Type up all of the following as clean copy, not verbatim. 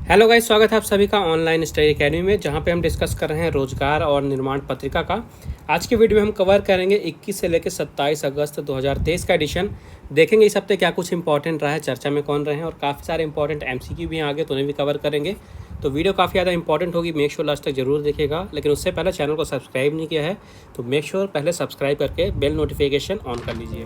Hello guys, स्वागत है आप सभी का ऑनलाइन स्टडी अकेडमी में, जहां पे हम डिस्कस कर रहे हैं रोजगार और निर्माण पत्रिका का। आज की वीडियो में हम कवर करेंगे 21 से लेकर 27 अगस्त 2023 का एडिशन। देखेंगे इस हफ्ते क्या कुछ इंपॉर्टेंट रहा है, चर्चा में कौन रहे हैं, और काफ़ी सारे इंपॉर्टेंट एमसीक्यू भी हैं आगे, तो उन्हें भी कवर करेंगे। तो वीडियो काफ़ी ज़्यादा इंपॉर्टेंट होगी, मेक श्योर लास्ट तक जरूर देखिएगा। लेकिन उससे पहले चैनल को सब्सक्राइब नहीं किया है तो मेक श्योर पहले सब्सक्राइब करके बेल नोटिफिकेशन ऑन कर लीजिए।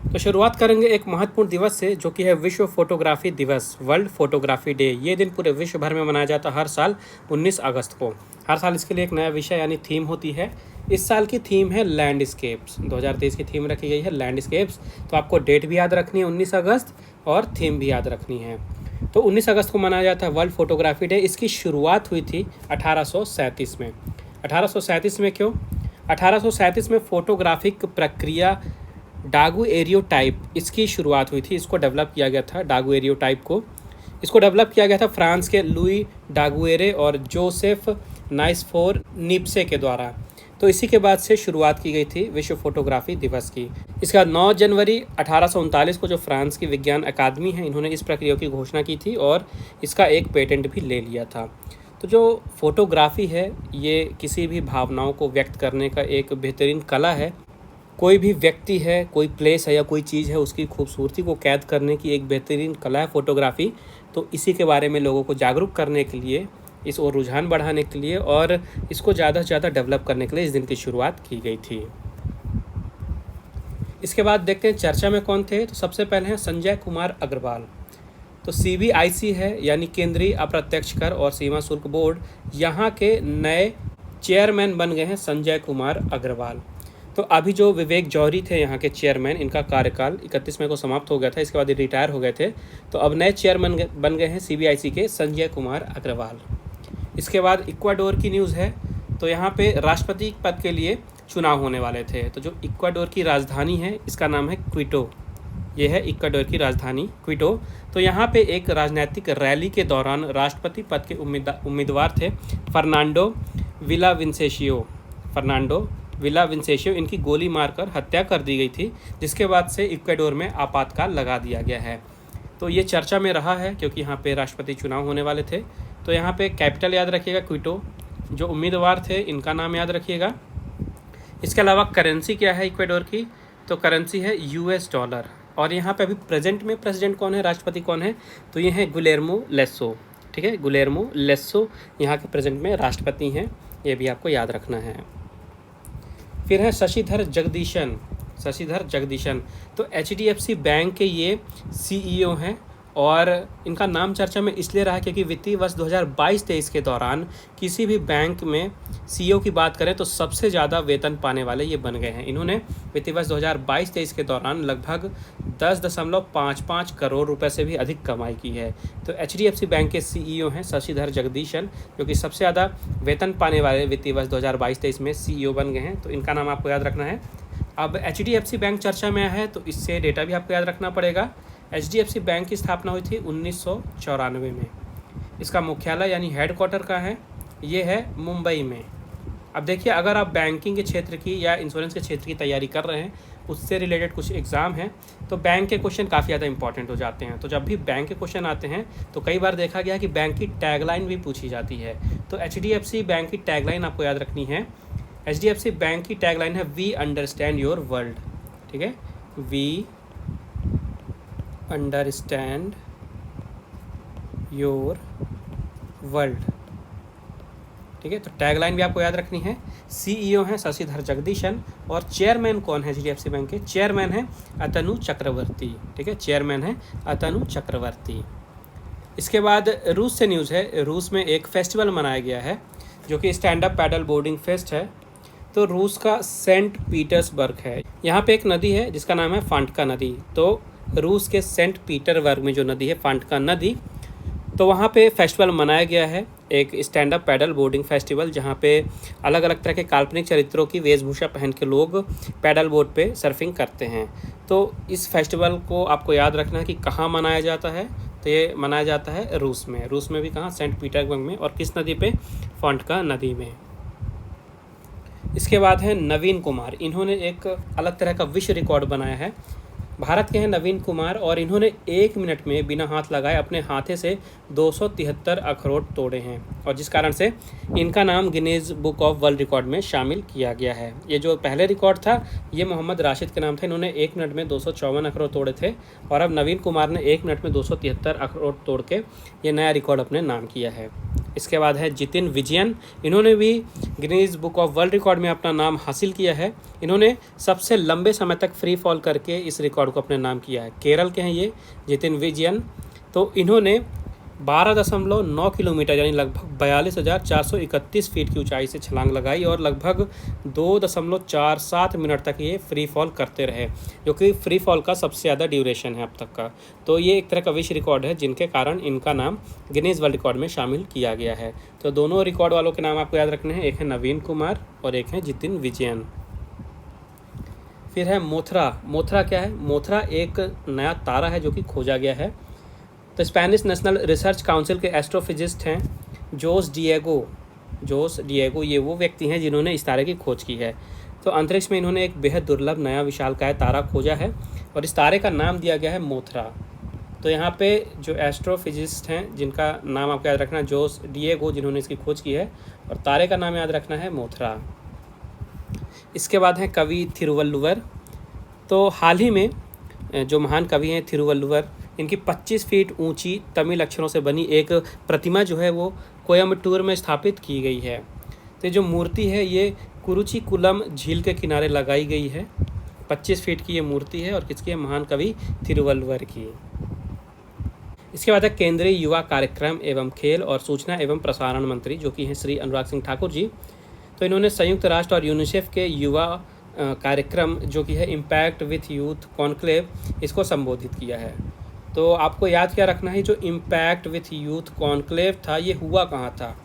तो शुरुआत करेंगे एक महत्वपूर्ण दिवस से, जो कि है विश्व फोटोग्राफी दिवस, वर्ल्ड फोटोग्राफी डे। ये दिन पूरे विश्व भर में मनाया जाता है हर साल 19 अगस्त को। हर साल इसके लिए एक नया विषय यानी थीम होती है। इस साल की थीम है लैंडस्केप्स। 2023 की थीम रखी गई है लैंडस्केप्स। तो आपको डेट भी याद रखनी है 19 अगस्त, और थीम भी याद रखनी है। तो 19 अगस्त को मनाया जाता है वर्ल्ड फोटोग्राफी डे। इसकी शुरुआत हुई थी 1837 में। 1837 में क्यों? 1837 में फोटोग्राफिक प्रक्रिया डागुएरियोटाइप, इसकी शुरुआत हुई थी। इसको डेवलप किया गया था, डागुएरियोटाइप को। इसको डेवलप किया गया था फ्रांस के लुई डागुएरे और जोसेफ नाइसफोर निप्से के द्वारा। तो इसी के बाद से शुरुआत की गई थी विश्व फोटोग्राफी दिवस की। इसके बाद 9 जनवरी 1839 को जो फ्रांस की विज्ञान अकादमी है, इन्होंने इस प्रक्रिया की घोषणा की थी और इसका एक पेटेंट भी ले लिया था। तो जो फोटोग्राफी है, ये किसी भी भावनाओं को व्यक्त करने का एक बेहतरीन कला है। कोई भी व्यक्ति है, कोई प्लेस है या कोई चीज़ है, उसकी खूबसूरती को कैद करने की एक बेहतरीन कला है फोटोग्राफी। तो इसी के बारे में लोगों को जागरूक करने के लिए, इस ओर रुझान बढ़ाने के लिए और इसको ज़्यादा से ज़्यादा डेवलप करने के लिए इस दिन की शुरुआत की गई थी। इसके बाद देखते हैं चर्चा में कौन थे। तो सबसे पहले हैं संजय कुमार अग्रवाल। तो CBIC है, यानी केंद्रीय अप्रत्यक्ष कर और सीमा शुल्क बोर्ड, यहाँ के नए चेयरमैन बन गए हैं संजय कुमार अग्रवाल। तो अभी जो विवेक जौहरी थे यहाँ के चेयरमैन, इनका कार्यकाल 31 मई को समाप्त हो गया था। इसके बाद ये रिटायर हो गए थे। तो अब नए चेयरमैन बन गए हैं CBIC के संजय कुमार अग्रवाल। इसके बाद इक्वाडोर की न्यूज़ है। तो यहाँ पे राष्ट्रपति पद के लिए चुनाव होने वाले थे। तो जो इक्वाडोर की राजधानी है, इसका नाम है क्विटो। ये है इक्वाडोर की राजधानी क्विटो। तो यहाँ पे एक राजनीतिक रैली के दौरान राष्ट्रपति पद के उम्मीदवार थे फर्नांडो विलाविंसेशियो। इनकी गोली मारकर हत्या कर दी गई थी, जिसके बाद से इक्वाडोर में आपातकाल लगा दिया गया है। तो ये चर्चा में रहा है क्योंकि यहाँ पे राष्ट्रपति चुनाव होने वाले थे। तो यहाँ पे कैपिटल याद रखिएगा क्विटो। जो उम्मीदवार थे, इनका नाम याद रखिएगा। इसके अलावा करेंसी क्या है इक्वाडोर की? तो करेंसी है US डॉलर। और यहाँ पे अभी प्रेजेंट में प्रेसिडेंट कौन है, राष्ट्रपति कौन है? तो ये है गुलेर्मो लेस्सो। ठीक है, गुलेर्मो लेस्सो यहाँ के प्रेजेंट में राष्ट्रपति हैं। ये भी आपको याद रखना है। फिर है शशिधर जगदीशन। तो HDFC बैंक के ये CEO हैं, और इनका नाम चर्चा में इसलिए रहा क्योंकि वित्तीय वर्ष 2022-23 के दौरान किसी भी बैंक में CEO की बात करें तो सबसे ज़्यादा वेतन पाने वाले ये बन गए हैं। इन्होंने वित्तीय वर्ष 2022-23 के दौरान लगभग 10.55 करोड़ रुपए से भी अधिक कमाई की है। तो HDFC बैंक के CEO हैं शशिधर जगदीशन, जो कि सबसे ज़्यादा वेतन पाने वाले वित्तीय वर्ष 2022-23 में CEO बन गए हैं। तो इनका नाम आपको याद रखना है। अब HDFC बैंक चर्चा में आया है, तो इससे डेटा भी आपको याद रखना पड़ेगा। HDFC बैंक की स्थापना हुई थी 1994 में। इसका मुख्यालय यानी हेडक्वार्टर कहाँ है? ये है मुंबई में। अब देखिए, अगर आप बैंकिंग के क्षेत्र की या इंश्योरेंस के क्षेत्र की तैयारी कर रहे हैं, उससे रिलेटेड कुछ एग्ज़ाम हैं, तो बैंक के क्वेश्चन काफ़ी ज़्यादा इंपॉर्टेंट हो जाते हैं। तो जब भी बैंक के क्वेश्चन आते हैं, तो कई बार देखा गया कि बैंक की टैगलाइन भी पूछी जाती है। तो HDFC बैंक की टैगलाइन आपको याद रखनी है। HDFC बैंक की टैगलाइन है वी अंडरस्टैंड योर वर्ल्ड। ठीक है, वी अंडरस्टैंड योर वर्ल्ड। ठीक है, तो टैगलाइन भी आपको याद रखनी है। CEO हैं शशिधर जगदीशन, और चेयरमैन कौन है HDFC बैंक के? चेयरमैन है अतनु चक्रवर्ती। ठीक है, चेयरमैन है अतनु चक्रवर्ती। इसके बाद रूस से न्यूज़ है। रूस में एक फेस्टिवल मनाया गया है, जो कि stand up paddle boarding fest है। तो रूस का सेंट पीटर्सबर्ग है। यहाँ पे एक नदी है जिसका नाम है फांटका नदी। तो रूस के सेंट पीटर्सबर्ग में जो नदी है फांटका नदी, तो वहाँ पे फेस्टिवल मनाया गया है, एक stand up paddle boarding festival, जहाँ पे अलग अलग तरह के काल्पनिक चरित्रों की वेशभूषा पहन के लोग पैडल बोर्ड पे सर्फिंग करते हैं। तो इस फेस्टिवल को आपको याद रखना है कि कहाँ मनाया जाता है। तो ये मनाया जाता है रूस में। रूस में भी कहाँ? सेंट पीटर्सबर्ग में। और किस नदी पे? फांटका नदी में। इसके बाद है नवीन कुमार। इन्होंने एक अलग तरह का विश्व रिकॉर्ड बनाया है। भारत के हैं नवीन कुमार और इन्होंने 1 मिनट में बिना हाथ लगाए अपने हाथे से 273 अखरोट तोड़े हैं और जिस कारण से इनका नाम Guinness book of world record में शामिल किया गया है। ये जो पहले रिकॉर्ड था ये मोहम्मद राशिद के नाम था। इन्होंने 1 मिनट में 254 अखरोट तोड़े थे और अब नवीन कुमार ने 1 मिनट में 273 अखरोट तोड़ के ये नया रिकॉर्ड अपने नाम किया है। इसके बाद है जितिन विजयन। इन्होंने भी Guinness book of world record में अपना नाम हासिल किया है। इन्होंने सबसे लंबे समय तक फ्री फॉल करके इस रिकॉर्ड को अपने नाम किया है। केरल के हैं ये जितिन विजयन। तो इन्होंने 12.9 किलोमीटर यानी लगभग 42,431 फीट की ऊंचाई से छलांग लगाई और लगभग 2.47 मिनट तक ये फ्री फॉल करते रहे, जो कि फ्री फॉल का सबसे ज़्यादा ड्यूरेशन है अब तक का। तो ये एक तरह का विश्व रिकॉर्ड है जिनके कारण इनका नाम गिनीज वर्ल्ड रिकॉर्ड में शामिल किया गया है। तो दोनों रिकॉर्ड वालों के नाम आपको याद रखने हैं, एक है नवीन कुमार और एक है जितिन विजयन। फिर है मोथरा। मोथरा क्या है? मोथरा एक नया तारा है जो कि खोजा गया है। तो स्पेनिश नेशनल रिसर्च काउंसिल के एस्ट्रोफिजिस्ट हैं जोस डिएगो। ये वो व्यक्ति हैं जिन्होंने इस तारे की खोज की है। तो अंतरिक्ष में इन्होंने एक बेहद दुर्लभ नया विशालकाय तारा खोजा है और इस तारे का नाम दिया गया है मोथरा। तो यहाँ पे जो एस्ट्रोफिजिस्ट हैं जिनका नाम आपको याद रखना है जोस डिएगो, जिन्होंने इसकी खोज की है, और तारे का नाम याद रखना है मोथरा। इसके बाद है कवि थिरुवल्लुवर। तो हाल ही में जो महान कवि हैं थिरुवल्लुवर, इनकी 25 फीट ऊंची तमिल अक्षरों से बनी एक प्रतिमा जो है वो कोयम्बटूर में स्थापित की गई है। तो जो मूर्ति है ये कुरुचिकुलम झील के किनारे लगाई गई है। 25 फीट की ये मूर्ति है और किसकी है? महान कवि थिरुवल्लुवर की। इसके बाद है केंद्रीय युवा कार्यक्रम एवं खेल और सूचना एवं प्रसारण मंत्री जो कि हैं श्री अनुराग सिंह ठाकुर जी। तो इन्होंने संयुक्त राष्ट्र और यूनिसेफ के युवा कार्यक्रम जो कि है इम्पैक्ट विथ यूथ कॉन्क्लेव, इसको संबोधित किया है। तो आपको याद क्या रखना है, जो इम्पैक्ट विथ यूथ कॉन्क्लेव था ये हुआ कहाँ था,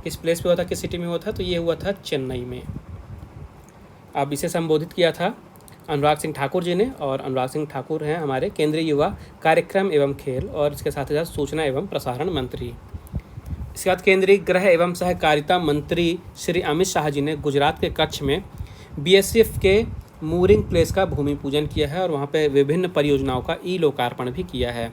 किस प्लेस पे हुआ था, किस सिटी में हुआ था? तो ये हुआ था चेन्नई में। अब इसे संबोधित किया था अनुराग सिंह ठाकुर जी ने, और अनुराग सिंह ठाकुर हैं हमारे केंद्रीय युवा कार्यक्रम एवं खेल और इसके साथ ही साथ सूचना एवं प्रसारण मंत्री। इसके बाद केंद्रीय गृह एवं सहकारिता मंत्री श्री अमित शाह जी ने गुजरात के कच्छ में बीएसएफ के मूरिंग प्लेस का भूमि पूजन किया है और वहाँ पे विभिन्न परियोजनाओं का लोकार्पण भी किया है।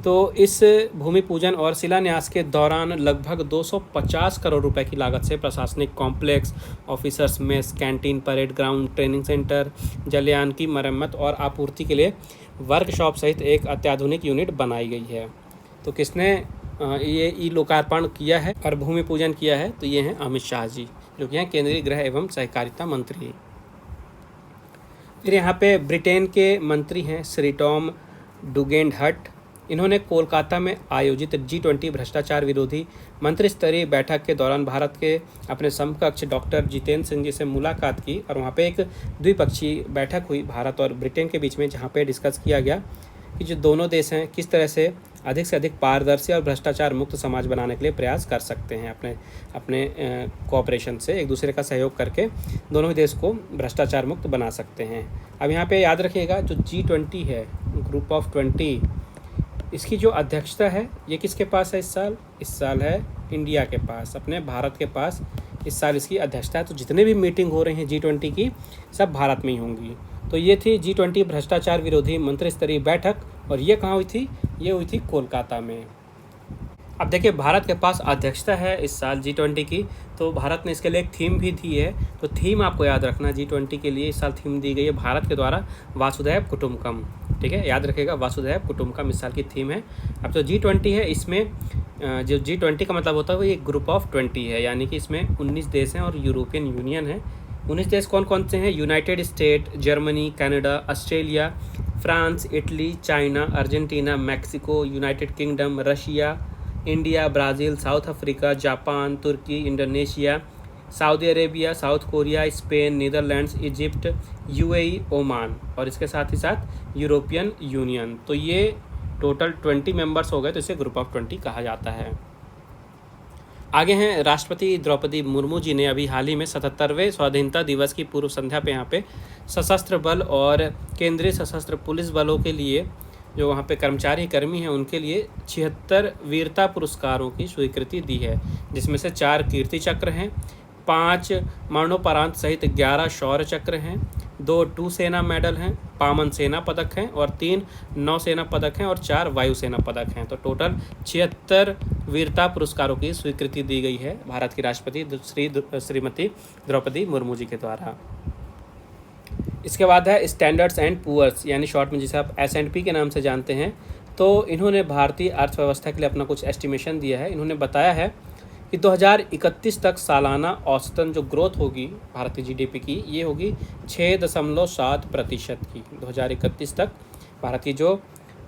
तो इस भूमि पूजन और शिलान्यास के दौरान लगभग 250 करोड़ रुपए की लागत से प्रशासनिक complex, officers mess, canteen, parade ground, training centre, जलयान की मरम्मत और आपूर्ति के लिए वर्कशॉप सहित एक अत्याधुनिक यूनिट बनाई गई है। तो किसने ये लोकार्पण किया है और भूमि पूजन किया है? तो ये हैं अमित शाह जी जो कि हैं केंद्रीय गृह एवं सहकारिता मंत्री। फिर यहाँ पे ब्रिटेन के मंत्री हैं श्री टॉम डुगेंडहट। इन्होंने कोलकाता में आयोजित G20 भ्रष्टाचार विरोधी मंत्री स्तरीय बैठक के दौरान भारत के अपने समकक्ष डॉक्टर जितेंद्र सिंह जी से मुलाकात की और वहाँ पे एक द्विपक्षीय बैठक हुई भारत और ब्रिटेन के बीच में, जहाँ पे डिस्कस किया गया कि जो दोनों देश हैं किस तरह से अधिक पारदर्शी और भ्रष्टाचार मुक्त समाज बनाने के लिए प्रयास कर सकते हैं। अपने कोऑपरेशन से, एक दूसरे का सहयोग करके दोनों ही देश को भ्रष्टाचार मुक्त बना सकते हैं। अब यहाँ पे याद रखिएगा जो G20 है, ग्रुप ऑफ 20, इसकी जो अध्यक्षता है ये किसके पास है इस साल? इस साल है इंडिया के पास, अपने भारत के पास इस साल इसकी अध्यक्षता है। तो जितने भी मीटिंग हो रही हैं G20 की सब भारत में ही होंगी। तो ये थी G20 भ्रष्टाचार विरोधी मंत्री स्तरीय बैठक और ये कहाँ हुई थी? ये हुई थी कोलकाता में। अब देखिए भारत के पास अध्यक्षता है इस साल G20 की, तो भारत ने इसके लिए एक थीम भी दी है। तो थीम आपको याद रखना, G20 के लिए इस साल थीम दी गई है भारत के द्वारा वासुदैव कुटुम्बकम। ठीक है, याद रखिएगा वासुदैव कुटुम्बकम इस साल की थीम है। अब जो G20 है इसमें जो G20 का मतलब होता है वो ये ग्रुप ऑफ 20 है, यानी कि इसमें 19 देश हैं और यूरोपियन यूनियन है। 19 देश कौन कौन से हैं? United State, Germany, Canada, Australia, France, Italy, China, Argentina, Mexico, United Kingdom, Russia, India, Brazil, South Africa, Japan, तुर्की, Indonesia, Saudi Arabia, South Korea, Spain, Netherlands, Egypt, UAE, Oman और इसके साथ ही साथ यूरोपियन यूनियन। तो ये टोटल 20 मेंबर्स हो गए, तो इसे ग्रुप ऑफ 20 कहा जाता है। आगे हैं राष्ट्रपति द्रौपदी मुर्मू जी ने अभी हाल ही में 77वें स्वाधीनता दिवस की पूर्व संध्या पे यहाँ पे सशस्त्र बल और केंद्रीय सशस्त्र पुलिस बलों के लिए जो वहाँ पे कर्मी हैं उनके लिए 76 वीरता पुरस्कारों की स्वीकृति दी है, जिसमें से 4 कीर्ति चक्र हैं, 5 मरणोपरांत सहित 11 शौर्य चक्र हैं, 2 टू सेना मेडल हैं, 52 सेना पदक हैं और 3 नौसेना पदक हैं और 4 वायुसेना पदक हैं। तो टोटल 76 वीरता पुरस्कारों की स्वीकृति दी गई है भारत की राष्ट्रपति श्रीमती द्रौपदी मुर्मू जी के द्वारा। इसके बाद है स्टैंडर्ड्स एंड पुअर्स, यानी शॉर्ट में जिसे आप S&P के नाम से जानते हैं। तो इन्होंने भारतीय अर्थव्यवस्था के लिए अपना कुछ एस्टिमेशन दिया है। इन्होंने बताया है कि 2031 तक सालाना औसतन जो ग्रोथ होगी भारतीय GDP की, ये होगी 6.7% की। 2031 तक भारत की जो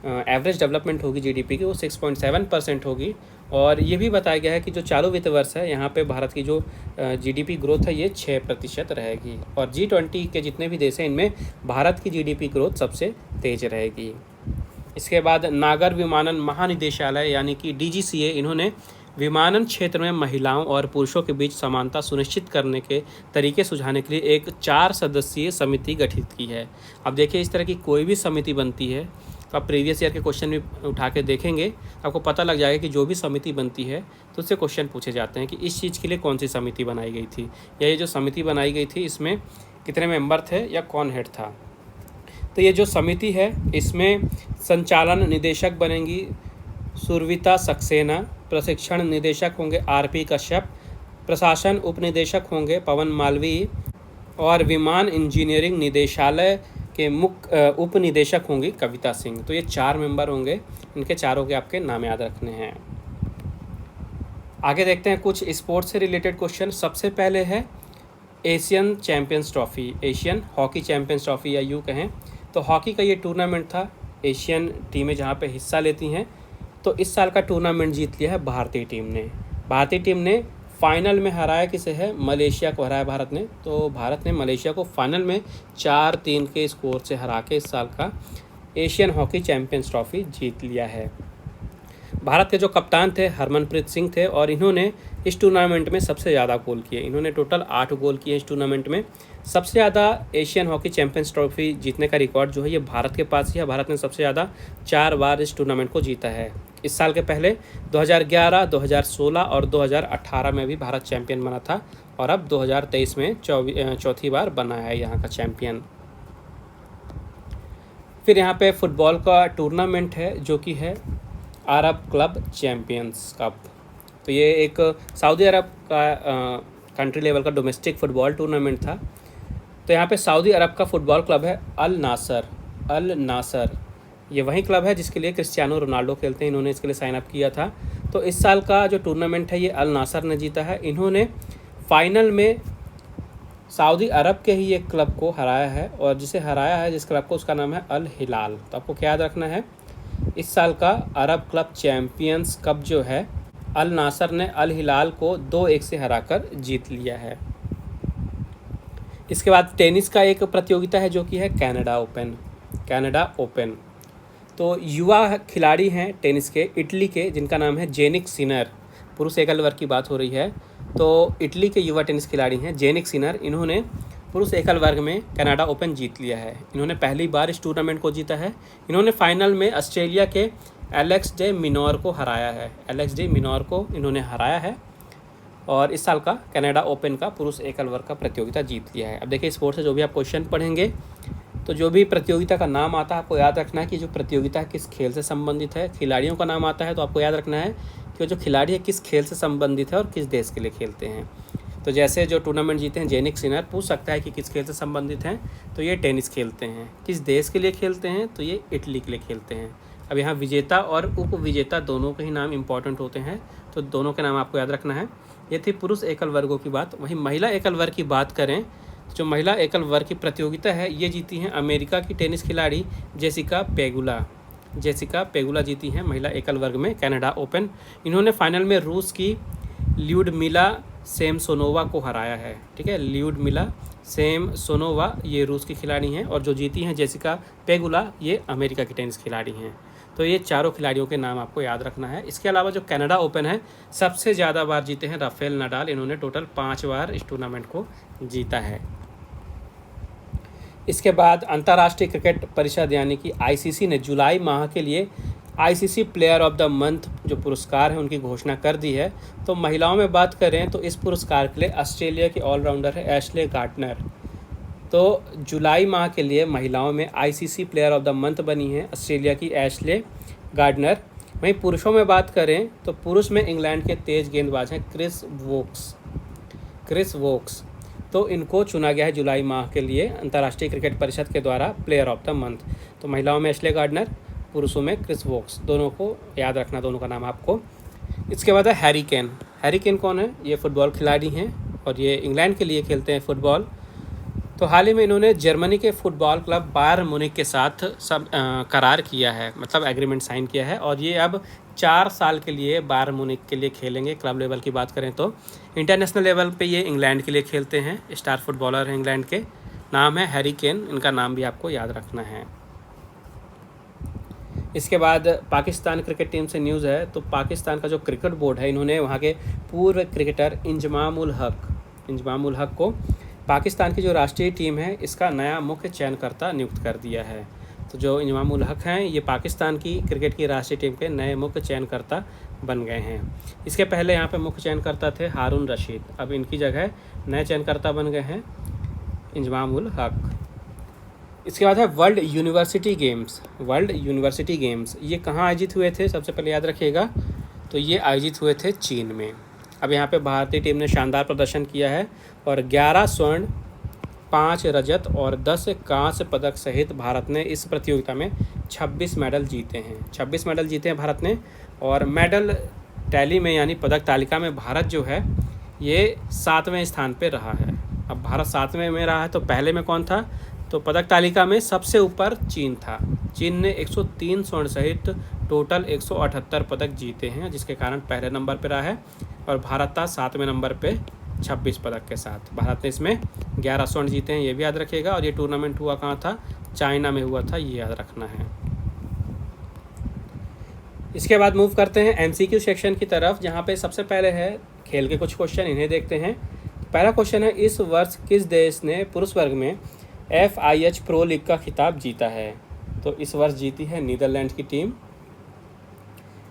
एवरेज डेवलपमेंट होगी GDP की वो 6.7% होगी। और ये भी बताया गया है कि जो चालू वित्त वर्ष है यहाँ पे भारत की जो GDP ग्रोथ है ये 6% रहेगी। और G20 के जितने भी देश हैं इनमें भारत की GDP ग्रोथ सबसे तेज रहेगी। इसके बाद नागर विमानन महानिदेशालय यानी कि DGCA, इन्होंने विमानन क्षेत्र में महिलाओं और पुरुषों के बीच समानता सुनिश्चित करने के तरीके सुझाने के लिए एक 4 सदस्यीय समिति गठित की है। अब देखिए, इस तरह की कोई भी समिति बनती है तो आप प्रीवियस ईयर के क्वेश्चन भी उठा के देखेंगे, आपको पता लग जाएगा कि जो भी समिति बनती है तो उससे क्वेश्चन पूछे जाते हैं कि इस चीज़ के लिए कौन सी समिति बनाई गई थी, या ये जो समिति बनाई गई थी इसमें कितने मेंबर थे या कौन हेड था। तो ये जो समिति है इसमें संचालन निदेशक बनेंगी सुरविता सक्सेना, प्रशिक्षण निदेशक होंगे RP कश्यप, प्रशासन उपनिदेशक होंगे पवन मालवीय और विमान इंजीनियरिंग निदेशालय के मुख्य उपनिदेशक होंगी कविता सिंह। तो ये 4 मेंबर होंगे, इनके चारों के आपके नाम याद रखने हैं। आगे देखते हैं कुछ स्पोर्ट्स से रिलेटेड क्वेश्चन। सबसे पहले है Asian champions trophy, Asian hockey champions trophy या यूँ कहें तो हॉकी का ये टूर्नामेंट था। एशियन टीमें जहाँ पे हिस्सा लेती हैं, तो इस साल का टूर्नामेंट जीत लिया है भारतीय टीम ने। भारतीय टीम ने फाइनल में हराया किसे है, मलेशिया को हराया भारत ने। तो भारत ने मलेशिया को फाइनल में 4-3 के स्कोर से हरा के इस साल का एशियन हॉकी चैम्पियंस ट्रॉफी जीत लिया है। भारत के जो कप्तान थे हरमनप्रीत सिंह थे और इन्होंने इस टूर्नामेंट में सबसे ज़्यादा गोल किए। इन्होंने टोटल 8 गोल किए इस टूर्नामेंट में। सबसे ज़्यादा एशियन हॉकी चैम्पियंस ट्रॉफी जीतने का रिकॉर्ड जो है ये भारत के पास ही है। भारत ने सबसे ज़्यादा 4 बार इस टूर्नामेंट को जीता है। इस साल के पहले 2011, 2016 और 2018 में भी भारत चैंपियन बना था और अब 2023 में चौथी बार बना है यहाँ का चैंपियन। फिर यहाँ पे फुटबॉल का टूर्नामेंट है जो कि है अरब क्लब चैम्पियंस कप। तो ये एक सऊदी अरब का कंट्री लेवल का डोमेस्टिक फुटबॉल टूर्नामेंट था। तो यहाँ पे सऊदी अरब का फुटबॉल क्लब है अल नासर। ये वही क्लब है जिसके लिए क्रिस्टियानो रोनाल्डो खेलते हैं, इन्होंने इसके लिए साइन अप किया था। तो इस साल का जो टूर्नामेंट है ये अल नासर ने जीता है। इन्होंने फाइनल में सऊदी अरब के ही एक क्लब को हराया है और जिसे हराया है जिस क्लब को उसका नाम है अल हिलाल। तो आपको क्या याद रखना है, इस साल का अरब क्लब चैम्पियंस कप जो है अल नासर ने अल हिलाल को 2-1 से हराकर जीत लिया है। इसके बाद टेनिस का एक प्रतियोगिता है जो कि है कनाडा ओपन। तो युवा खिलाड़ी हैं टेनिस के इटली के जिनका नाम है जेनिक सिनर। पुरुष एकल वर्ग की बात हो रही है। तो इटली के युवा टेनिस खिलाड़ी हैं जेनिक सिनर। इन्होंने पुरुष एकल वर्ग में कनाडा ओपन जीत लिया है। इन्होंने पहली बार इस टूर्नामेंट को जीता है। इन्होंने फाइनल में ऑस्ट्रेलिया के एलेक्स डे मिनोर को हराया है। एलेक्स डे मिनोर को इन्होंने हराया है और इस साल का कनाडा ओपन का पुरुष एकल वर्ग का प्रतियोगिता जीत लिया है। अब देखिए, स्पोर्ट्स से जो भी आप क्वेश्चन पढ़ेंगे तो जो भी प्रतियोगिता का नाम आता है आपको याद रखना है कि जो प्रतियोगिता किस खेल से संबंधित है। खिलाड़ियों का नाम आता है तो आपको याद रखना है कि जो खिलाड़ी है किस खेल से संबंधित है और किस देश के लिए खेलते हैं। तो जैसे जो टूर्नामेंट जीते हैं जेनिक सिनर, पूछ सकता है कि किस खेल से संबंधित हैं, तो ये टेनिस खेलते हैं। किस देश के लिए खेलते हैं, तो ये इटली के लिए खेलते हैं। अब यहाँ विजेता और उप विजेता दोनों के ही नाम इंपॉर्टेंट होते हैं, तो दोनों के नाम आपको याद रखना है। ये थी पुरुष एकल वर्गों की बात। वहीं महिला एकल वर्ग की बात करें, जो महिला एकल वर्ग की प्रतियोगिता है ये जीती हैं अमेरिका की टेनिस खिलाड़ी जेसिका पेगुला जीती हैं महिला एकल वर्ग में कनाडा ओपन। इन्होंने फाइनल में रूस की ल्यूडमिला सेमसोनोवा को हराया है। ठीक है, ल्यूडमिला सेमसोनोवा ये रूस की खिलाड़ी हैं और जो जीती हैं जेसिका पेगुला ये अमेरिका की टेनिस खिलाड़ी हैं। तो ये चारों खिलाड़ियों के नाम आपको याद रखना है। इसके अलावा जो कनाडा ओपन है सबसे ज़्यादा बार जीते हैं राफेल नडाल। इन्होंने टोटल 5 बार इस टूर्नामेंट को जीता है। इसके बाद अंतर्राष्ट्रीय क्रिकेट परिषद यानी कि ICC ने जुलाई माह के लिए ICC player of the month जो पुरस्कार है उनकी घोषणा कर दी है। तो महिलाओं में बात करें तो इस पुरस्कार के लिए ऑस्ट्रेलिया की ऑलराउंडर है एशले गार्डनर। तो जुलाई माह के लिए महिलाओं में ICC player of the month बनी है ऑस्ट्रेलिया की एशले गार्डनर। वहीं पुरुषों में बात करें तो पुरुष में इंग्लैंड के तेज गेंदबाज हैं क्रिस वोक्स। तो इनको चुना गया है जुलाई माह के लिए अंतर्राष्ट्रीय क्रिकेट परिषद के द्वारा प्लेयर ऑफ द मंथ। तो महिलाओं में एशले गार्डनर, पुरुषों में क्रिस वोक्स, दोनों को याद रखना, दोनों का नाम आपको। इसके बाद है हैरी केन कौन है? ये फुटबॉल खिलाड़ी हैं और ये इंग्लैंड के लिए खेलते हैं फुटबॉल। तो हाल ही में इन्होंने जर्मनी के फुटबॉल क्लब बायर म्यूनिख के साथ करार किया है, मतलब एग्रीमेंट साइन किया है और ये अब 4 साल के लिए बायर म्यूनिख के लिए खेलेंगे। क्लब लेवल की बात करें तो इंटरनेशनल लेवल पे ये इंग्लैंड के लिए खेलते हैं। स्टार फुटबॉलर हैं इंग्लैंड के, नाम है हैरी केन, इनका नाम भी आपको याद रखना है। इसके बाद पाकिस्तान क्रिकेट टीम से न्यूज़ है। तो पाकिस्तान का जो क्रिकेट बोर्ड है, इन्होंने वहाँ के पूर्व क्रिकेटर इंजमाम उल हक को पाकिस्तान की जो राष्ट्रीय टीम है इसका नया मुख्य चयनकर्ता नियुक्त कर दिया है। तो जो इंजमाम उल हक हैं ये पाकिस्तान की क्रिकेट की राष्ट्रीय टीम के नए मुख्य चयनकर्ता बन गए हैं। इसके पहले यहाँ पे मुख्य चयनकर्ता थे हारून रशीद, अब इनकी जगह नए चयनकर्ता बन गए हैं इंजमाम उल हक। इसके बाद है वर्ल्ड यूनिवर्सिटी गेम्स। ये कहाँ आयोजित हुए थे? सबसे पहले याद रखिएगा, तो ये आयोजित हुए थे चीन में। अब यहाँ पे भारतीय टीम ने शानदार प्रदर्शन किया है और 11 स्वर्ण, 5 रजत और 10 कांस्य पदक सहित भारत ने इस प्रतियोगिता में 26 मेडल जीते हैं भारत ने। और मेडल टैली में यानी पदक तालिका में भारत जो है ये 7वें स्थान पे रहा है। अब भारत 7वें में रहा है तो पहले में कौन था? तो पदक तालिका में सबसे ऊपर चीन था। चीन ने 103 स्वर्ण सहित टोटल 178 पदक जीते हैं, जिसके कारण पहले नंबर पर रहा है और भारत था 7वें नंबर पे 26 पदक के साथ। भारत ने इसमें 11 स्वर्ण जीते हैं, ये भी याद रखिएगा। और ये टूर्नामेंट हुआ कहाँ था? चाइना में हुआ था, ये याद रखना है। इसके बाद मूव करते हैं एमसीक्यू सेक्शन की तरफ, जहाँ पे सबसे पहले है खेल के कुछ क्वेश्चन, इन्हें देखते हैं। पहला क्वेश्चन है, इस वर्ष किस देश ने पुरुष वर्ग में FIH प्रो लीग का खिताब जीता है? तो इस वर्ष जीती है नीदरलैंड की टीम।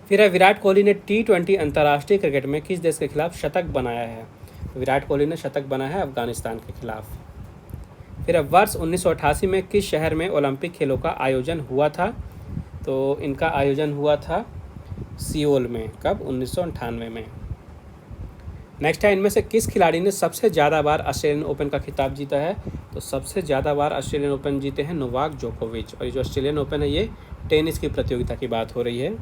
फिर है, विराट कोहली ने T20 अंतर्राष्ट्रीय क्रिकेट में किस देश के खिलाफ शतक बनाया है? विराट कोहली ने शतक बनाया है अफगानिस्तान के खिलाफ। फिर है, वर्ष 1988 में किस शहर में ओलंपिक खेलों का आयोजन हुआ था? तो इनका आयोजन हुआ था सियोल में। कब? 1998 में। नेक्स्ट है, इनमें से किस खिलाड़ी ने सबसे ज़्यादा बार ऑस्ट्रेलियन ओपन का खिताब जीता है? तो सबसे ज़्यादा बार ऑस्ट्रेलियन ओपन जीते हैं नोवाक जोकोविच। और ये जो ऑस्ट्रेलियन ओपन है ये टेनिस की प्रतियोगिता की बात हो रही है।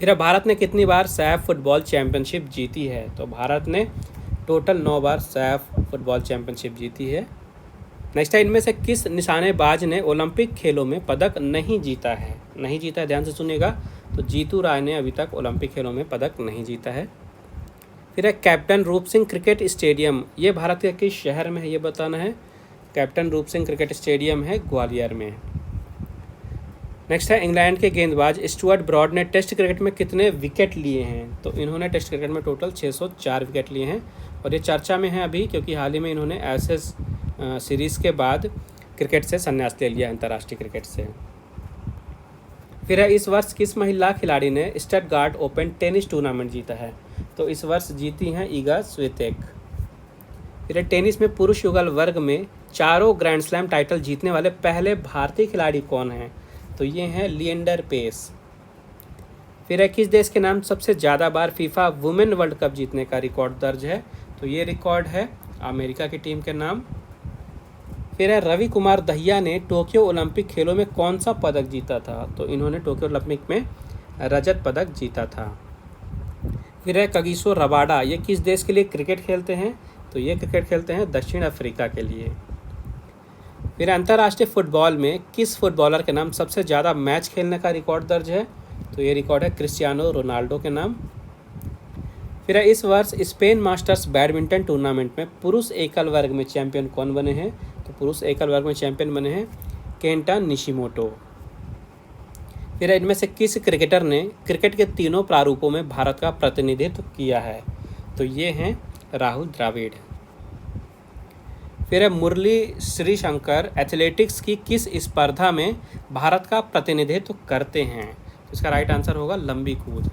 फिर भारत ने कितनी बार सैफ फुटबॉल चैंपियनशिप जीती है? तो भारत ने टोटल 9 बार सैफ फुटबॉल चैंपियनशिप जीती है। नेक्स्ट है, इनमें से किस निशानेबाज ने ओलंपिक खेलों में पदक नहीं जीता है? ध्यान से सुनिएगा। तो जीतू राय ने अभी तक ओलंपिक खेलों में पदक नहीं जीता है। फिर है, कैप्टन रूप सिंह क्रिकेट स्टेडियम, ये भारत के किस शहर में है ये बताना है। कैप्टन रूप सिंह क्रिकेट स्टेडियम है ग्वालियर में। नेक्स्ट है, इंग्लैंड के गेंदबाज स्टुअर्ट ब्रॉड ने टेस्ट क्रिकेट में कितने विकेट लिए हैं? तो इन्होंने टेस्ट क्रिकेट में टोटल 604 विकेट लिए हैं और ये चर्चा में है अभी, क्योंकि हाल ही में इन्होंने एशेज सीरीज़ के बाद क्रिकेट से संन्यास ले लिया, अंतर्राष्ट्रीय क्रिकेट से। फिर है, इस वर्ष किस महिला खिलाड़ी ने स्टटगार्ट ओपन टेनिस टूर्नामेंट जीता है? तो इस वर्ष जीती हैं ईगा स्वितेक। फिर है, टेनिस में पुरुष युगल वर्ग में 4 ग्रैंड स्लैम टाइटल जीतने वाले पहले भारतीय खिलाड़ी कौन हैं? तो ये हैं लिएंडर पेस। फिर है, किस देश के नाम सबसे ज़्यादा बार फीफा वुमेन वर्ल्ड कप जीतने का रिकॉर्ड दर्ज है? तो ये रिकॉर्ड है अमेरिका की टीम के नाम। फिर है, रवि कुमार दहिया ने टोक्यो ओलंपिक खेलों में कौन सा पदक जीता था? तो इन्होंने टोक्यो ओलंपिक में रजत पदक जीता था। फिर है, कगिसो रबाडा, ये किस देश के लिए क्रिकेट खेलते हैं? तो ये क्रिकेट खेलते हैं दक्षिण अफ्रीका के लिए। फिर अंतर्राष्ट्रीय फुटबॉल में किस फुटबॉलर के नाम सबसे ज़्यादा मैच खेलने का रिकॉर्ड दर्ज है? तो ये रिकॉर्ड है क्रिस्टियानो रोनाल्डो के नाम। फिर है, इस वर्ष स्पेन मास्टर्स बैडमिंटन टूर्नामेंट में पुरुष एकल वर्ग में चैंपियन कौन बने हैं? तो पुरुष एकल वर्ग में चैंपियन बने हैं केंटा निशिमोटो। फिर इनमें से किस क्रिकेटर ने क्रिकेट के तीनों प्रारूपों में भारत का प्रतिनिधित्व किया है? तो ये हैं राहुल द्रविड़। फिर है, मुरली श्रीशंकर एथलेटिक्स की किस स्पर्धा में भारत का प्रतिनिधित्व करते हैं? इसका राइट आंसर होगा लंबी कूद।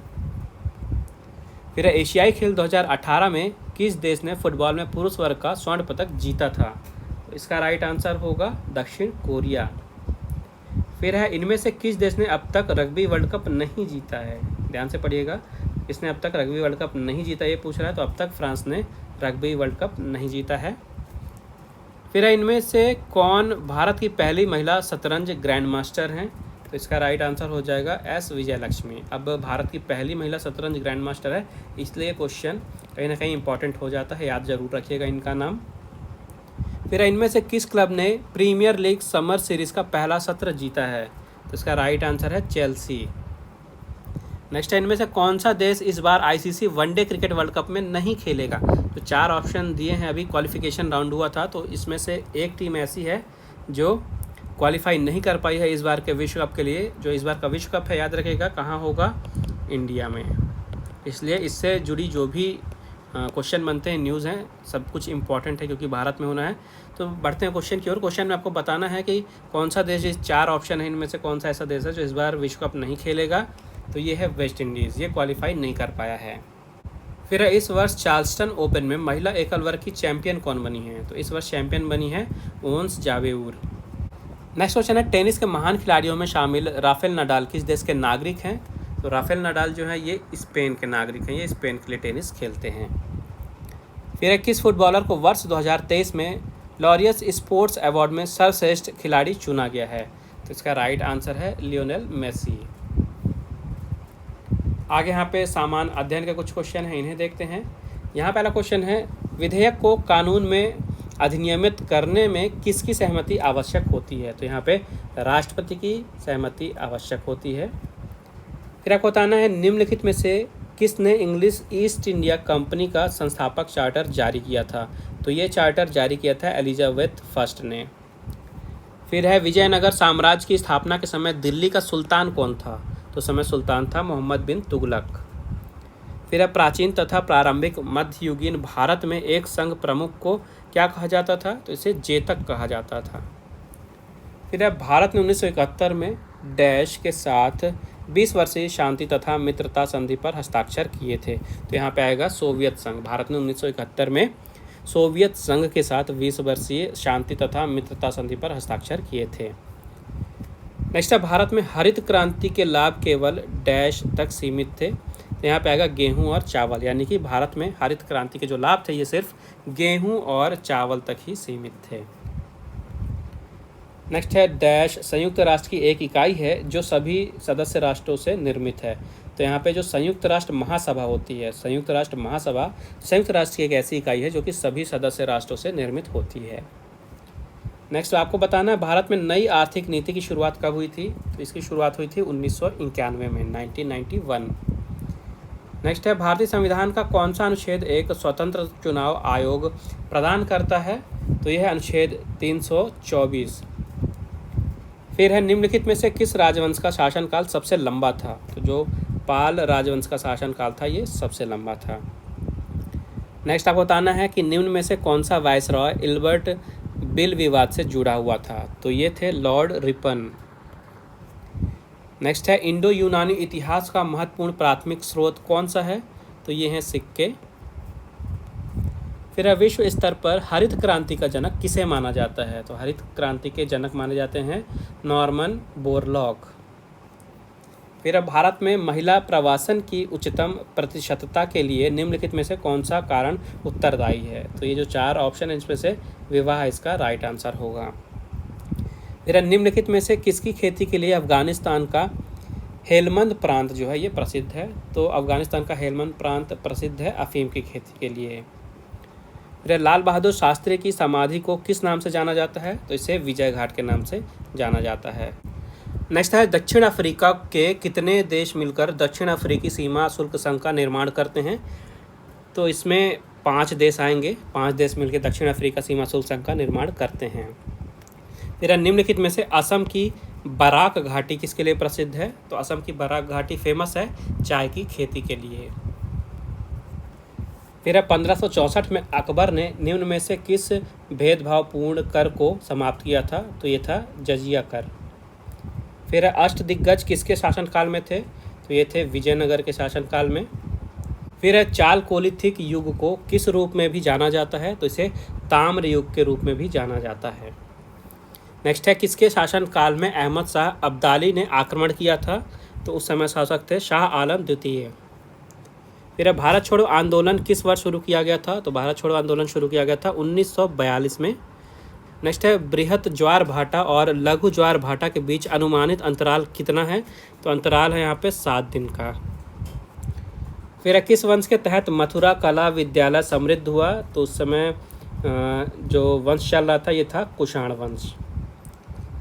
फिर एशियाई खेल 2018 में किस देश ने फुटबॉल में पुरुष वर्ग का स्वर्ण पदक जीता था? तो इसका राइट आंसर होगा दक्षिण कोरिया। फिर है इनमें से किस देश ने अब तक रग्बी वर्ल्ड कप नहीं जीता है? ध्यान से पढ़िएगा, इसने अब तक रग्बी वर्ल्ड कप नहीं जीता ये पूछ रहा है, तो अब तक फ्रांस ने रग्बी वर्ल्ड कप नहीं जीता है। फिर है इनमें से कौन भारत की पहली महिला शतरंज ग्रैंड मास्टर हैं? तो इसका राइट आंसर हो जाएगा एस विजयलक्ष्मी। अब भारत की पहली महिला शतरंज ग्रैंड मास्टर है, इसलिए क्वेश्चन कहीं ना कहीं इंपॉर्टेंट हो जाता है, याद जरूर रखिएगा इनका नाम। फिर इनमें से किस क्लब ने प्रीमियर लीग समर सीरीज का पहला सत्र जीता है? तो इसका राइट आंसर है चेल्सी। नेक्स्ट है इनमें से कौन सा देश इस बार ICC one day cricket world cup में नहीं खेलेगा? तो 4 ऑप्शन दिए हैं, अभी क्वालिफिकेशन राउंड हुआ था, तो इसमें से एक टीम ऐसी है जो क्वालिफाई नहीं कर पाई है इस बार के विश्व कप के लिए। जो इस बार का विश्व कप है, याद रखिएगा कहाँ होगा? इंडिया में। इसलिए इससे जुड़ी जो भी क्वेश्चन बनते हैं, न्यूज़ हैं, सब कुछ इंपॉर्टेंट है क्योंकि भारत में होना है। तो बढ़ते हैं क्वेश्चन की ओर। क्वेश्चन में आपको बताना है कि कौन सा देश, इस 4 ऑप्शन है इनमें से कौन सा ऐसा देश है जो इस बार विश्व कप नहीं खेलेगा? तो ये है वेस्ट इंडीज़, ये क्वालिफाई नहीं कर पाया है। फिर इस वर्ष चार्ल्सटन ओपन में महिला एकल वर्ग की चैंपियन कौन बनी है? तो इस वर्ष चैंपियन बनी है ओन्स जावेउर। नेक्स्ट क्वेश्चन है टैनिस के महान खिलाड़ियों में शामिल राफेल नडाल किस देश के नागरिक हैं? तो राफेल नडाल जो है ये स्पेन के नागरिक हैं, ये स्पेन के लिए टेनिस खेलते हैं। फिर किस फुटबॉलर को वर्ष 2023 में लॉरियस स्पोर्ट्स अवार्ड में सर्वश्रेष्ठ खिलाड़ी चुना गया है? तो इसका राइट आंसर है लियोनेल मेसी। आगे यहाँ पे सामान्य अध्ययन के कुछ क्वेश्चन हैं, इन्हें देखते हैं। यहाँ पहला क्वेश्चन है विधेयक को कानून में अधिनियमित करने में किसकी सहमति आवश्यक होती है? तो यहाँ पे राष्ट्रपति की सहमति आवश्यक होती है। फिर आपको बताना है निम्नलिखित में से किसने इंग्लिश ईस्ट इंडिया कंपनी का संस्थापक चार्टर जारी किया था? तो ये चार्टर जारी किया था एलिजाबेथ फर्स्ट ने। फिर है विजयनगर साम्राज्य की स्थापना के समय दिल्ली का सुल्तान कौन था? तो समय सुल्तान था मोहम्मद बिन तुगलक। फिर है प्राचीन तथा प्रारंभिक मध्ययुगीन भारत में एक संघ प्रमुख को क्या कहा जाता था? तो इसे जेतक कहा जाता था। फिर है भारत ने 1971 में डैश के साथ 20 वर्षीय शांति तथा मित्रता संधि पर हस्ताक्षर किए थे? तो यहाँ पे आएगा सोवियत संघ। भारत ने 1971 में सोवियत संघ के साथ 20 वर्षीय शांति तथा मित्रता संधि पर हस्ताक्षर किए थे। नेक्स्ट है भारत में हरित क्रांति के लाभ केवल डैश तक सीमित थे? तो यहाँ पे आएगा गेहूं और चावल, यानी कि भारत में हरित क्रांति के जो लाभ थे ये सिर्फ गेहूं और चावल तक ही सीमित थे। नेक्स्ट है डैश संयुक्त राष्ट्र की एक इकाई है जो सभी सदस्य राष्ट्रों से निर्मित है? तो यहाँ पे जो संयुक्त राष्ट्र महासभा होती है, संयुक्त राष्ट्र महासभा संयुक्त राष्ट्र की एक ऐसी इकाई है जो कि सभी सदस्य राष्ट्रों से निर्मित होती है। नेक्स्ट आपको बताना है भारत में नई आर्थिक नीति की शुरुआत कब हुई थी? तो इसकी शुरुआत हुई थी 1991 में, 1991। नेक्स्ट है भारतीय संविधान का कौन सा अनुच्छेद एक स्वतंत्र चुनाव आयोग प्रदान करता है? तो यह है अनुच्छेद 324। फिर है निम्नलिखित में से किस राजवंश का शासनकाल सबसे लंबा था? तो जो पाल राजवंश का शासनकाल था ये सबसे लंबा था। नेक्स्ट आपको बताना है कि निम्न में से कौन सा वायसरॉय इल्बर्ट बिल विवाद से जुड़ा हुआ था? तो ये थे लॉर्ड रिपन। नेक्स्ट है इंडो यूनानी इतिहास का महत्वपूर्ण प्राथमिक स्रोत कौन सा है? तो ये हैं सिक्के। फिर है विश्व स्तर पर हरित क्रांति का जनक किसे माना जाता है? तो हरित क्रांति के जनक माने जाते हैं नॉर्मन बोरलॉग। फिर अब भारत में महिला प्रवासन की उच्चतम प्रतिशतता के लिए निम्नलिखित में से कौन सा कारण उत्तरदायी है? तो ये जो 4 ऑप्शन है इसमें से विवाह इसका राइट आंसर होगा। फिर निम्नलिखित में से किसकी खेती के लिए अफगानिस्तान का हेलमंद प्रांत जो है ये प्रसिद्ध है? तो अफगानिस्तान का हेलमंद प्रांत प्रसिद्ध है अफीम की खेती के लिए। फिर लाल बहादुर शास्त्री की समाधि को किस नाम से जाना जाता है? तो इसे विजय घाट के नाम से जाना जाता है। नेक्स्ट है दक्षिण अफ्रीका के कितने देश मिलकर दक्षिण अफ्रीकी सीमा शुल्क संघ का निर्माण करते हैं? तो इसमें 5 देश आएंगे, 5 देश मिलकर दक्षिण अफ्रीका सीमा शुल्क संघ का निर्माण करते हैं। फिर निम्नलिखित में से असम की बराक घाटी किसके लिए प्रसिद्ध है? तो असम की बराक घाटी फेमस है चाय की खेती के लिए। फिर 1564 में अकबर ने निम्न में से किस भेदभावपूर्ण कर को समाप्त किया था? तो ये था जजिया कर। फिर है अष्टदिग्गज किसके शासनकाल में थे, तो ये थे विजयनगर के शासनकाल में। फिर है चालकोलिथिक युग को किस रूप में भी जाना जाता है, तो इसे ताम्र युग के रूप में भी जाना जाता है। नेक्स्ट है किसके शासनकाल में अहमद शाह अब्दाली ने आक्रमण किया था, तो उस समय शासक थे शाह आलम द्वितीय। फिर है भारत छोड़ो आंदोलन किस वर्ष शुरू किया गया था, तो भारत छोड़ो आंदोलन शुरू किया गया था 1942 में। नेक्स्ट है बृहत ज्वार भाटा और लघु ज्वार भाटा के बीच अनुमानित अंतराल कितना है, तो अंतराल है यहाँ पे 7 दिन का। फिर है किस वंश के तहत मथुरा कला विद्यालय समृद्ध हुआ, तो उस समय जो वंश चल रहा था ये था कुषाण वंश।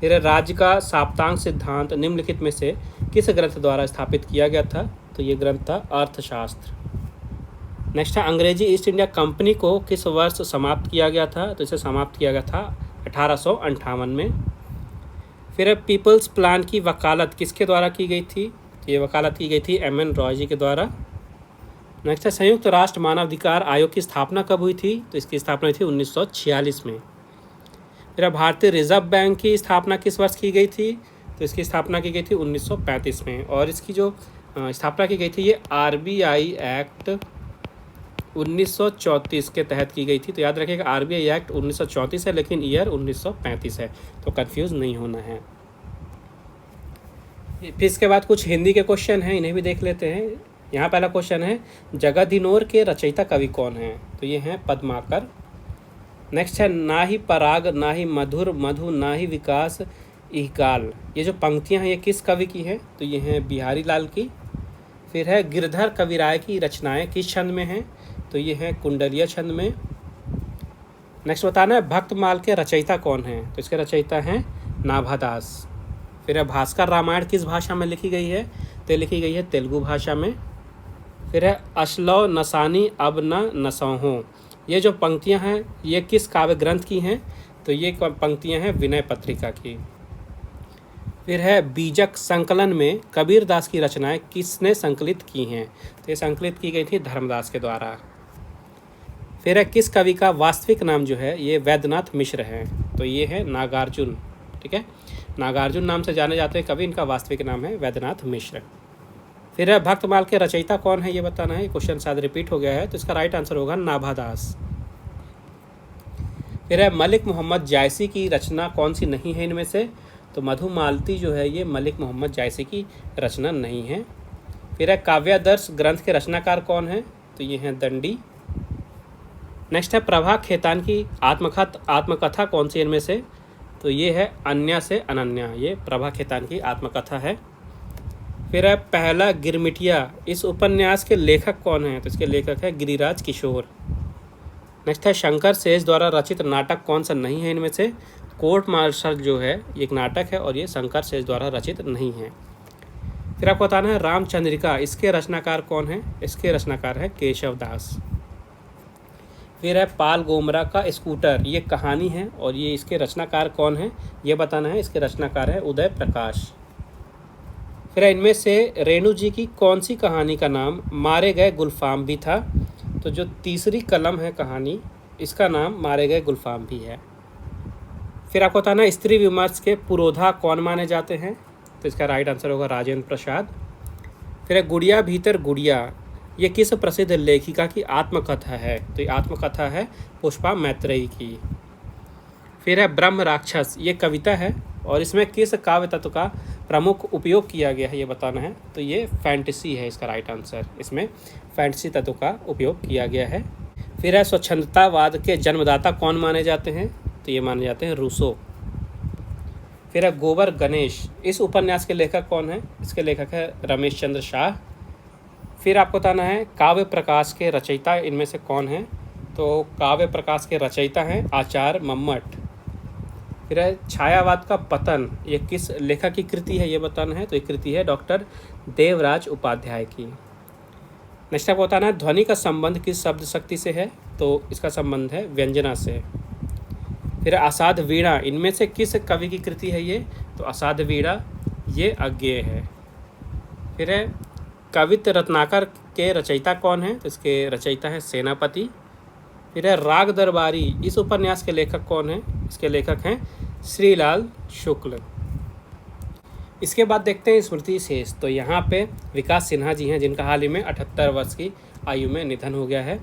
फिर राज्य का साप्तांग सिद्धांत निम्नलिखित में से किस ग्रंथ द्वारा स्थापित किया गया था, तो ये ग्रंथ था अर्थशास्त्र। नेक्स्ट है अंग्रेजी ईस्ट इंडिया कंपनी को किस वर्ष समाप्त किया गया था, तो इसे समाप्त किया गया था 1858 में। फिर पीपल्स प्लान की वकालत किसके द्वारा की गई थी, तो ये वकालत की गई थी एम.एन. रॉय जी के द्वारा। नेक्स्ट है संयुक्त राष्ट्र मानवाधिकार आयोग की स्थापना कब हुई थी, तो इसकी स्थापना हुई थी 1946 में। फिर भारतीय रिजर्व बैंक की स्थापना किस वर्ष की गई थी, तो इसकी स्थापना की गई थी 1935 में। और इसकी जो स्थापना की गई थी ये RBI एक्ट 1934 के तहत की गई थी। तो याद रखिएगा RBI एक्ट 1934 है लेकिन ईयर 1935 है, तो कंफ्यूज नहीं होना है। फिर इसके बाद कुछ हिंदी के क्वेश्चन हैं, इन्हें भी देख लेते हैं। यहाँ पहला क्वेश्चन है जगदिनोर के रचयिता कवि कौन हैं, तो ये हैं पद्माकर। नेक्स्ट है ना ही पराग ना ही मधुर मधु ना ही विकास इहकाल, ये जो पंक्तियाँ हैं ये किस कवि की हैं, तो ये हैं बिहारी लाल की। फिर है गिरधर कविराय की रचनाएं किस छंद में हैं, तो ये हैं कुंडलिया छंद में। नेक्स्ट बताना है भक्तमाल के रचयिता कौन हैं, तो इसके रचयिता हैं नाभादास। फिर है भास्कर रामायण किस भाषा में लिखी गई है, तो लिखी गई है तेलुगु भाषा में। फिर है अश्लौ नसानी अब न नसौहों, ये जो पंक्तियां हैं ये किस काव्य ग्रंथ की हैं, तो ये पंक्तियां हैं विनय पत्रिका की। फिर है बीजक संकलन में कबीरदास की रचनाएं किसने संकलित की हैं, तो ये संकलित की गई थी धर्मदास के द्वारा। फिर है किस कवि का वास्तविक नाम जो है ये वैद्यनाथ मिश्र है, तो ये है नागार्जुन। ठीक है, नागार्जुन नाम से जाने जाते हैं कवि, इनका वास्तविक नाम है वैद्यनाथ मिश्र। फिर है भक्तमाल के रचयिता कौन है ये बताना है, क्वेश्चन शायद रिपीट हो गया है, तो इसका राइट आंसर होगा नाभादास। फिर है मलिक मोहम्मद जायसी की रचना कौन सी नहीं है इनमें से, तो मधुमालती जो है ये मलिक मोहम्मद जायसी की रचना नहीं है। फिर है काव्यादर्श ग्रंथ के रचनाकार कौन है, तो ये हैं दंडी। नेक्स्ट है प्रभा खेतान की आत्मकथा कौन सी इनमें से, तो ये है अन्या से अनन्या, ये प्रभा खेतान की आत्मकथा है। फिर है पहला गिरमिटिया, इस उपन्यास के लेखक कौन हैं, तो इसके लेखक है गिरिराज किशोर। नेक्स्ट है शंकर शेष द्वारा रचित नाटक कौन सा नहीं है इनमें से, कोर्ट मार्शल जो है ये एक नाटक है और ये शंकर शेष द्वारा रचित नहीं है। फिर आपको बताना है रामचंद्रिका, इसके रचनाकार कौन है, इसके रचनाकार है केशव दास। फिर है पाल गोमरा का स्कूटर, ये कहानी है और ये इसके रचनाकार कौन है ये बताना है, इसके रचनाकार है उदय प्रकाश। फिर इनमें से रेणु जी की कौन सी कहानी का नाम मारे गए गुलफाम भी था, तो जो तीसरी कलम है कहानी इसका नाम मारे गए गुलफाम भी है। फिर आपको बताना है स्त्री विमर्श के पुरोधा कौन माने जाते हैं, तो इसका राइट आंसर होगा राजेंद्र प्रसाद। फिर है गुड़िया भीतर गुड़िया, ये किस प्रसिद्ध लेखिका की आत्मकथा है, तो ये आत्मकथा है पुष्पा मैत्रेयी की। फिर है ब्रह्म राक्षस, ये कविता है और इसमें किस काव्य तत्व का प्रमुख उपयोग किया गया है ये बताना है, तो ये फैंटेसी है इसका राइट आंसर, इसमें फैंटेसी तत्व का उपयोग किया गया है। फिर है स्वच्छंदतावाद के जन्मदाता कौन माने जाते हैं, तो ये माने जाते हैं रूसो। फिर है गोबर गणेश, इस उपन्यास के लेखक कौन है, इसके लेखक है रमेश चंद्र शाह। फिर आपको बताना है काव्य प्रकाश के रचयिता इनमें से कौन है, तो काव्य प्रकाश के रचयिता हैं आचार्य मम्मट। फिर है छायावाद का पतन, ये किस लेखक की कृति है ये बताना है, तो ये कृति है डॉक्टर देवराज उपाध्याय की। नेक्स्ट आपको बताना है ध्वनि का संबंध किस शब्द शक्ति से है, तो इसका संबंध है व्यंजना से। फिर असाध वीणा, इनमें से किस कवि की कृति है ये, तो असाध वीणा ये अज्ञेय है। फिर है कवित्त रत्नाकर के रचयिता कौन है, तो इसके रचयिता है सेनापति। फिर है राग दरबारी, इस उपन्यास के लेखक कौन है, इसके लेखक हैं श्रीलाल शुक्ल। इसके बाद देखते हैं स्मृति शेष। तो यहाँ पे विकास सिन्हा जी हैं जिनका हाल ही में 78 वर्ष की आयु में निधन हो गया है।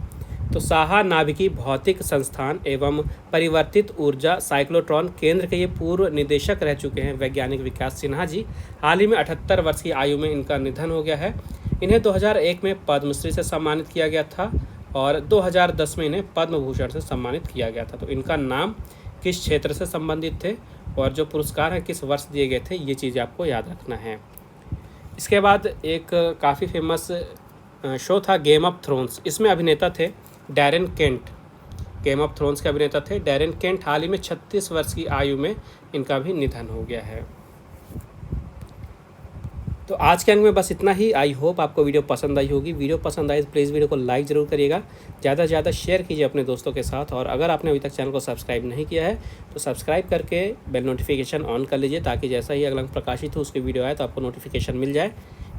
तो साहा नाभिकीय भौतिक संस्थान एवं परिवर्तित ऊर्जा साइक्लोट्रॉन केंद्र के ये पूर्व निदेशक रह चुके हैं वैज्ञानिक विकास सिन्हा जी। हाल ही में 78 वर्ष की आयु में इनका निधन हो गया है। इन्हें 2001 में पद्मश्री से सम्मानित किया गया था और 2010 में इन्हें पद्म भूषण से सम्मानित किया गया था। तो इनका नाम, किस क्षेत्र से संबंधित थे और जो पुरस्कार हैं किस वर्ष दिए गए थे, ये चीज़ें आपको याद रखना है। इसके बाद एक काफ़ी फेमस शो था गेम ऑफ थ्रोन्स। इसमें अभिनेता थे Darren Kent. Game of thrones के अभिनेता थे डैरेन केंट। हाल ही में 36 वर्ष की आयु में इनका भी निधन हो गया है। तो आज के अंक में बस इतना ही। आई होप आपको वीडियो पसंद आई होगी। वीडियो पसंद आई तो प्लीज़ वीडियो को लाइक ज़रूर करिएगा, ज़्यादा से ज़्यादा शेयर कीजिए अपने दोस्तों के साथ। और अगर आपने अभी तक चैनल को सब्सक्राइब नहीं किया है तो सब्सक्राइब करके बेल नोटिफिकेशन ऑन कर लीजिए, ताकि जैसा ही अगला प्रकाशित हो उसकी वीडियो आए तो आपको नोटिफिकेशन मिल जाए।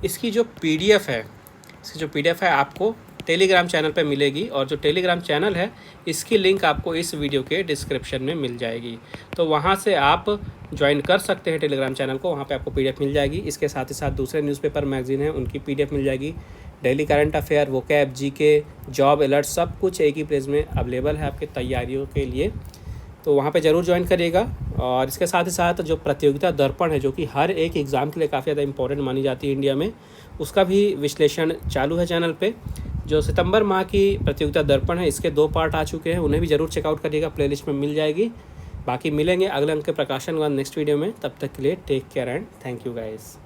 इसकी जो PDF है आपको टेलीग्राम चैनल पे मिलेगी, और जो टेलीग्राम चैनल है इसकी लिंक आपको इस वीडियो के डिस्क्रिप्शन में मिल जाएगी। तो वहाँ से आप ज्वाइन कर सकते हैं टेलीग्राम चैनल को, वहाँ पे आपको PDF मिल जाएगी। इसके साथ ही साथ दूसरे न्यूज़पेपर मैगजीन हैं उनकी PDF मिल जाएगी। Daily current affair, vocab, GK, job alert, सब कुछ एक ही पेज में अवेलेबल है आपके तैयारियों के लिए। तो वहाँ पे ज़रूर ज्वाइन करिएगा। और इसके साथ ही साथ जो प्रतियोगिता दर्पण है, जो कि हर एक एग्ज़ाम के लिए काफ़ी ज़्यादा इंपॉर्टेंट मानी जाती है इंडिया में, उसका भी विश्लेषण चालू है चैनल पे। जो सितंबर माह की प्रतियोगिता दर्पण है, इसके 2 पार्ट आ चुके हैं, उन्हें भी ज़रूर चेकआउट करिएगा, प्लेलिस्ट में मिल जाएगी। बाकी मिलेंगे अगले अंक के प्रकाशन के बाद नेक्स्ट वीडियो में। तब तक के लिए take care and thank you guys.